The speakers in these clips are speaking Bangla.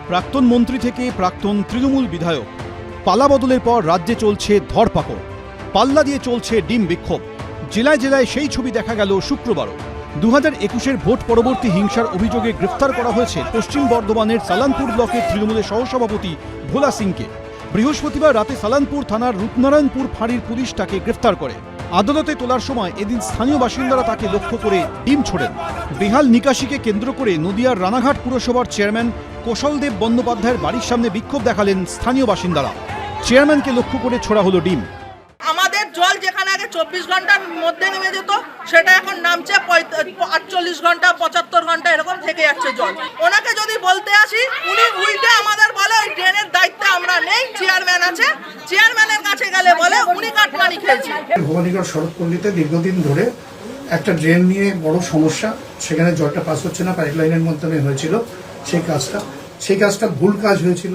প্রাক্তন মন্ত্রী থেকে প্রাক্তন তৃণমূল বিধায়ক, পালা বদলের পর রাজ্যে চলছে ধরপাকড়, পাল্লা দিয়ে চলছে ডিম বিক্ষোভ। জেলায় জেলায় সেই ছবি দেখা গেল শুক্রবারও। 2021-এর ভোট পরবর্তী হিংসার অভিযোগে গ্রেফতার করা হয়েছে পশ্চিম বর্ধমানের সালানপুর ব্লকের তৃণমূলের সহসভাপতি ভোলা সিংকে। বৃহস্পতিবার রাতে সালানপুর থানার রূপনারায়ণপুর ফাঁড়ির পুলিশ তাকে গ্রেফতার করে। আদালতে তোলার সময় এদিন স্থানীয় বাসিন্দারা তাকে লক্ষ্য করে ডিম ছোড়েন। বেহাল নিকাশিকে কেন্দ্র করে নদিয়ার রানাঘাট পুরসভার চেয়ারম্যান কৌশলদেব বন্দ্যোপাধ্যায়ের বাড়ির সামনে বিক্ষোভ দেখালেন স্থানীয় বাসিন্দারা। চেয়ারম্যানকে লক্ষ্য করে ছোড়া হলো ডিম। আমাদের জল যেখানে আগে 24 ঘন্টার মধ্যে নেমে যেত, সেটা এখন নামছে 48 ঘন্টা 75 ঘন্টা এরকম থেকে যাচ্ছে জল। ওনাকে যদি বলতে আসি, উনি উল্টে আমাদের বলে ওই ড্রেনের দায়িত্বে আমরা নেই, চেয়ারম্যান আছে। চেয়ারম্যানের কাছে গেলে বলে উনি কাটমানি খেয়েছে। ভবানীগড় শরৎপল্লীতে দীর্ঘদিন ধরে একটা ড্রেন নিয়ে বড় সমস্যা, সেখানে জলটা পাস হচ্ছে না, পাইপ লাইনের মাধ্যমে হয়েছিল সেই কাজটা ভুল কাজ হয়েছিল।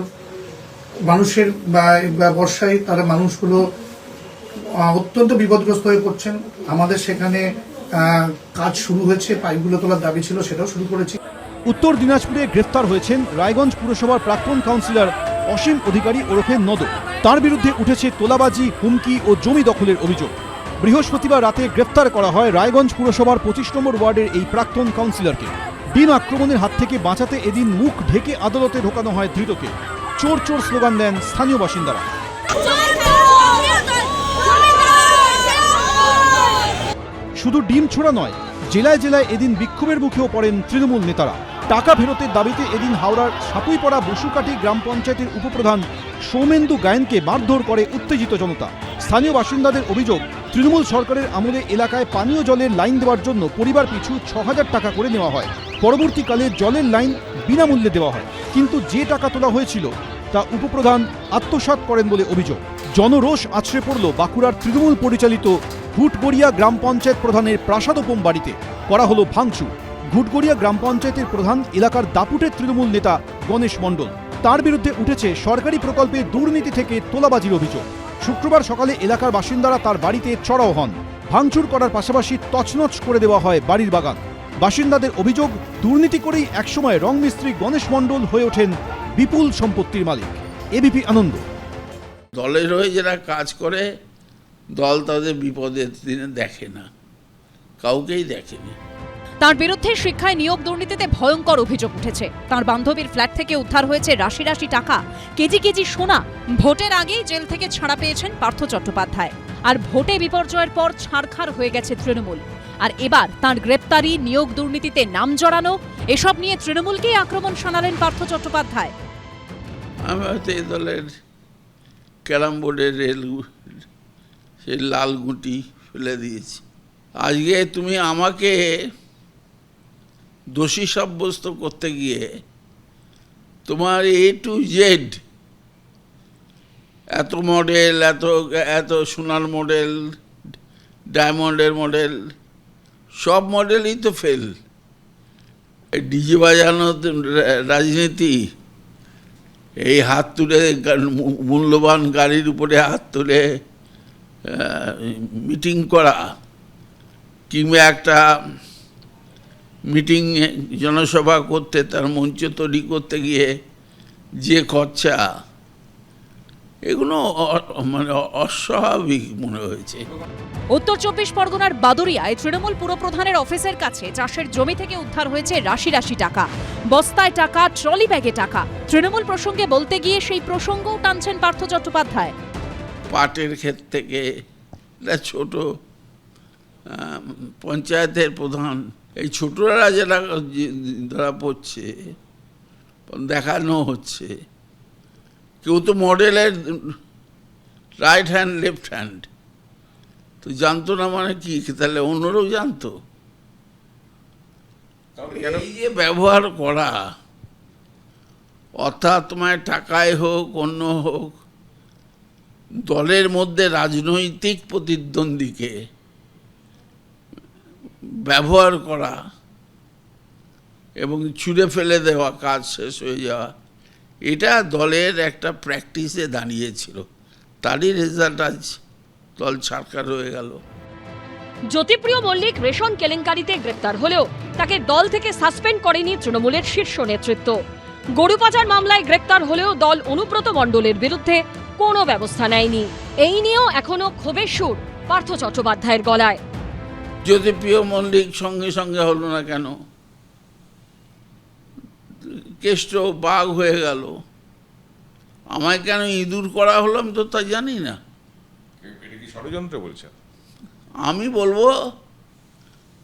মানুষের বর্ষায় তারা মানুষগুলো অত্যন্ত বিপদগ্রস্ত হয়ে পড়ছেন। আমাদের সেখানে কাজ শুরু হয়েছে, পাইপগুলো তোলার দাবি ছিল, সেটাও শুরু করেছি। উত্তর দিনাজপুরে গ্রেফতার হয়েছেন রায়গঞ্জ পুরসভার প্রাক্তন কাউন্সিলর অসীম অধিকারী ওরফে নদ। তার বিরুদ্ধে উঠেছে তোলাবাজি, হুমকি ও জমি দখলের অভিযোগ। বৃহস্পতিবার রাতে গ্রেফতার করা হয় রায়গঞ্জ পুরসভার 25 নম্বর ওয়ার্ডের এই প্রাক্তন কাউন্সিলরকে। ডিম আক্রমণের হাত থেকে বাঁচাতে এদিন মুখ ঢেকে আদালতে ঢোকানো হয় ধৃতকে। চোর চোর স্লোগান দেন স্থানীয় বাসিন্দারা। শুধু ডিম ছোড়া নয়, জেলায় জেলায় এদিন বিক্ষোভের মুখেও পড়েন তৃণমূল নেতারা। টাকা ফেরতের দাবিতে এদিন হাওড়ার সাপুইপাড়া বসুকাঠি গ্রাম পঞ্চায়েতের উপপ্রধান সৌমেন্দু গায়েনকে মারধর করে উত্তেজিত জনতা। স্থানীয় বাসিন্দাদের অভিযোগ, তৃণমূল সরকারের আমলে এলাকায় পানীয় জলের লাইন দেওয়ার জন্য পরিবার পিছু 6000 টাকা করে নেওয়া হয়। পরবর্তীকালে জলের লাইন বিনামূল্যে দেওয়া হয়, কিন্তু যে টাকা তোলা হয়েছিল তা উপপ্রধান আত্মসাৎ করেন বলে অভিযোগ। জনরোষ আছড়ে পড়ল বাঁকুড়ার তৃণমূল পরিচালিত ঘুটগড়িয়া গ্রাম পঞ্চায়েত প্রধানের প্রাসাদোপম বাড়িতে। করা হলো ভাঙচুর। ঘুটগড়িয়া গ্রাম পঞ্চায়েতের প্রধান এলাকার দাপুটের তৃণমূল নেতা গণেশ মণ্ডল। তার বিরুদ্ধে উঠেছে সরকারি প্রকল্পে দুর্নীতি থেকে তোলাবাজির অভিযোগ। শুক্রবার সকালে এলাকার বাসিন্দারা তার বাড়িতে চড়াও হন। ভাঙচুর করার পাশাপাশি তছনছ করে দেওয়া হয় বাড়ির বাগান। বাসিন্দাদের অভিযোগ, দুর্নীতি করেই একসময় রং মিস্ত্রি গণেশ মণ্ডল হয়ে ওঠেন বিপুল সম্পত্তির মালিক। এবিপি আনন্দ। দলের হয়ে যারা কাজ করে, দল তাদের বিপদের দিনে দেখে না, কাউকেই দেখেনি। তার বিরুদ্ধে শিক্ষায় নিয়োগ দুর্নীতিতে ভয়ঙ্কর অভিযোগ উঠেছে। তার বান্ধবীর ফ্ল্যাট থেকে উদ্ধার হয়েছে রাশি রাশি টাকা, কেজি কেজি সোনা। ভোটের আগেই জেল থেকে ছাড়া পেয়েছেন পার্থ চট্টোপাধ্যায়। আর ভোটে বিপর্যয়ের পর ছাড়খাড় হয়ে গেছে তৃণমূল। আর এবার তাঁর গ্রেপ্তারি, নিয়োগ দুর্নীতিতে নাম জড়ানো, এসব নিয়ে তৃণমূলকেই আক্রমণ শানালেন পার্থ চট্টোপাধ্যায়। আমি হয়তো এই দলের ক্যারাম বোর্ডের সেই লাল গুঁটি ফেলে দিয়েছি। আজকে তুমি আমাকে দোষী সাব্যস্ত করতে গিয়ে তোমার A to Z এত মডেল, এত সোনার মডেল, ডায়মন্ডের মডেল, সব মডেলই তো ফেল। ডিজে বাজানো রাজনীতি, এই হাত তুলে মূল্যবান গাড়ির উপরে হাত তুলে মিটিং করা, কিংবা একটা মিটিং জনসভা করতে তার মঞ্চ তৈরি করতে গিয়ে যে খরচা, এগুলো মানে অস্বাভাবিক মনে হয়েছে। উত্তর 24 পরগনার বাদুরিয়ায় তৃণমূল পুরপ্রধানের অফিসের কাছে চাষের জমি থেকে উদ্ধার হয়েছে রাশি রাশি টাকা, বস্তায় টাকা, ট্রলি ব্যাগে টাকা। তৃণমূল প্রসঙ্গে বলতে গিয়ে সেই প্রসঙ্গও টানছেন পার্থ চট্টোপাধ্যায়। পাটের ক্ষেত থেকে ছোট পঞ্চায়েতের প্রধান, এই ছোটরা যারা ধরা পড়ছে, দেখানো হচ্ছে, কেউ তো মডেলের রাইট হ্যান্ড লেফট হ্যান্ড তো জানতো না, মানে কি তাহলে অন্যরাও জানতো? এই যে ব্যবহার করা, অর্থাৎ তোমার টাকায় হোক অন্য হোক, দলের মধ্যে রাজনৈতিক প্রতিদ্বন্দ্বীকে ব্যবহার করা এবং ছুঁড়ে ফেলে দেওয়া, কাজ শেষ হয়ে যাওয়া, এটা দলের একটা প্র্যাকটিসে দাঁড়িয়েছিল। তারই রেজাল্ট আজ দল ছাড়খাড় হয়ে গেল। জ্যোতিপ্রিয় মল্লিক রেশন কেলেঙ্কারিতে গ্রেপ্তার হলেও তাকে দল থেকে সাসপেন্ড করেনি তৃণমূলের শীর্ষ নেতৃত্ব। গরু পাচার মামলায় গ্রেপ্তার হলেও দল অনুব্রত মণ্ডলের বিরুদ্ধে কোনো ব্যবস্থা নেয়নি। এই নিয়েও এখনো ক্ষোভের সুর পার্থ চট্টোপাধ্যায়ের গলায়। জ্যোতিপ্রিয় মল্লিক সঙ্গে সঙ্গে হলো না কেন? কেষ্ট বাঘ হয়ে গেল, আমায় কেন ইঁদুর করা হলো আমি তো তা জানি না। এটা কি ষড়যন্ত্র বলছেন? আমি বলবো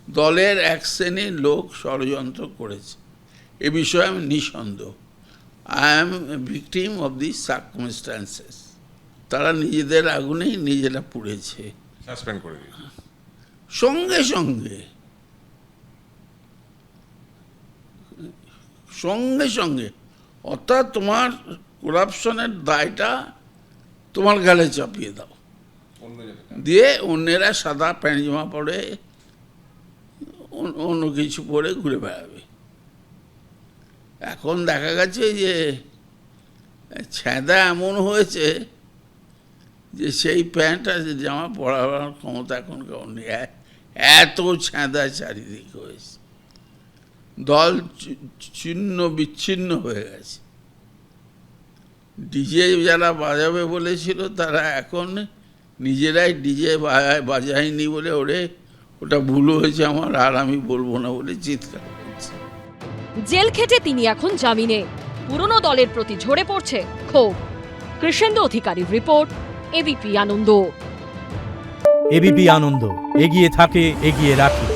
দলের এক শ্রেণীর লোক ষড়যন্ত্র করেছে, এ বিষয়ে আমি নিঃসন্দেহ। I am victim of the circumstances. তারা নিজেদের আগুনেই নিজেরা পুড়েছে সাসপেন্ড করে দিয়েছে সঙ্গে সঙ্গে সঙ্গে সঙ্গে। অর্থাৎ তোমার করাপশনের দায়টা তোমার গালে চাপিয়ে দাও, অন্য জায়গায়। দিয়ে অন্যেরা সাদা প্যান্ট জামা পরে অন্য কিছু পরে ঘুরে বেড়াবে। এখন দেখা গেছে যে ছেঁদা এমন হয়েছে যে সেই প্যান্ট আর জামা পরার ক্ষমতা এখন কেউ নেই, এত ছেঁদা চারিদিকে হয়েছে। দল ছিন্ন বিচ্ছিন্ন হয়ে গেছে। ডিজে যারা বাজাবে বলেছিল তারা এখন নিজেরাই ডিজে বাজায়নি বলে ওটা ভুল হয়েছে আমার, আর আমি বলবো না বলে চিৎকার করছে। জেল খেটে তিনি এখন জামিনে। পুরনো দলের প্রতি ঝরে পড়ছে ক্ষোভ। কৃষ্ণেন্দু অধিকারীর রিপোর্ট, এবিপি আনন্দ। এবিপি আনন্দ, এগিয়ে থাকে, এগিয়ে রাখে।